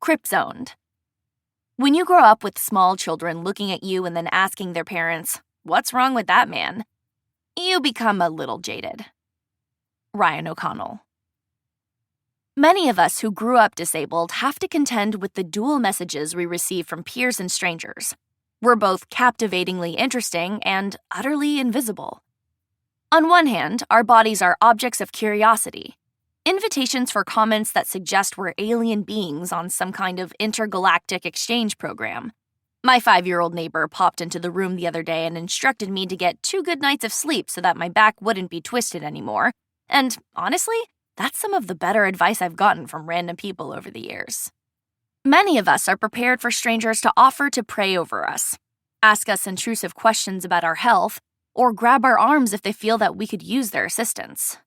Crip-zoned. When you grow up with small children looking at you and then asking their parents, "What's wrong with that man?" you become a little jaded. Ryan O'Connell. Many of us who grew up disabled have to contend with the dual messages we receive from peers and strangers. We're both captivatingly interesting and utterly invisible. On one hand, our bodies are objects of curiosity, invitations for comments that suggest we're alien beings on some kind of intergalactic exchange program. My 5-year-old neighbor popped into the room the other day and instructed me to get 2 good nights of sleep so that my back wouldn't be twisted anymore. And honestly, that's some of the better advice I've gotten from random people over the years. Many of us are prepared for strangers to offer to pray over us, ask us intrusive questions about our health, or grab our arms if they feel that we could use their assistance.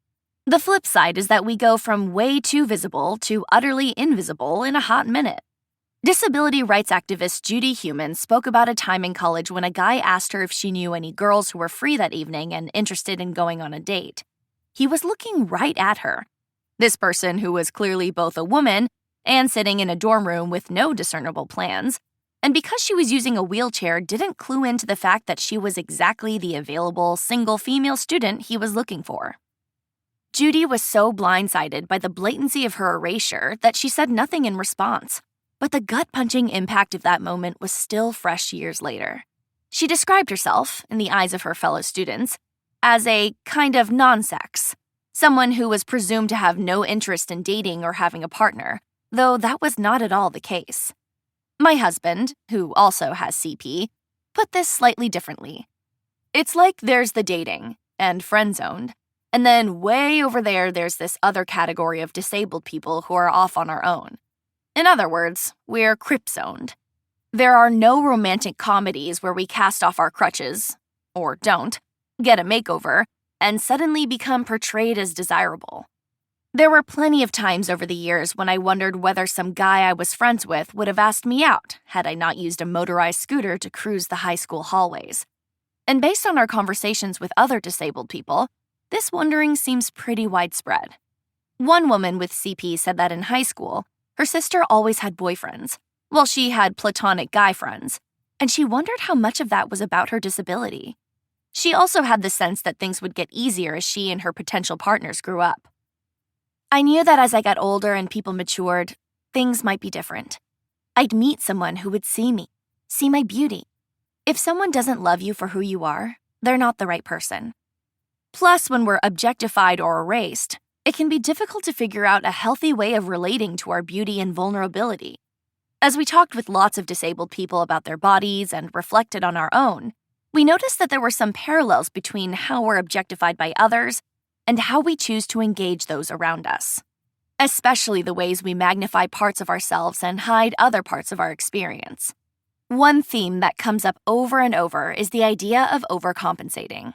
The flip side is that we go from way too visible to utterly invisible in a hot minute. Disability rights activist Judy Heumann spoke about a time in college when a guy asked her if she knew any girls who were free that evening and interested in going on a date. He was looking right at her. This person, who was clearly both a woman and sitting in a dorm room with no discernible plans, and because she was using a wheelchair, didn't clue into the fact that she was exactly the available single female student he was looking for. Judy was so blindsided by the blatancy of her erasure that she said nothing in response, but the gut-punching impact of that moment was still fresh years later. She described herself, in the eyes of her fellow students, as a kind of non-sex, someone who was presumed to have no interest in dating or having a partner, though that was not at all the case. My husband, who also has CP, put this slightly differently. It's like there's the dating and friend-zoned, and then way over there's this other category of disabled people who are off on our own. In other words, we're crip-zoned. There are no romantic comedies where we cast off our crutches, or don't, get a makeover, and suddenly become portrayed as desirable. There were plenty of times over the years when I wondered whether some guy I was friends with would have asked me out had I not used a motorized scooter to cruise the high school hallways. And based on our conversations with other disabled people, this wondering seems pretty widespread. One woman with CP said that in high school, her sister always had boyfriends, while she had platonic guy friends, and she wondered how much of that was about her disability. She also had the sense that things would get easier as she and her potential partners grew up. I knew that as I got older and people matured, things might be different. I'd meet someone who would see me, see my beauty. If someone doesn't love you for who you are, they're not the right person. Plus, when we're objectified or erased, it can be difficult to figure out a healthy way of relating to our beauty and vulnerability. As we talked with lots of disabled people about their bodies and reflected on our own, we noticed that there were some parallels between how we're objectified by others and how we choose to engage those around us, especially the ways we magnify parts of ourselves and hide other parts of our experience. One theme that comes up over and over is the idea of overcompensating.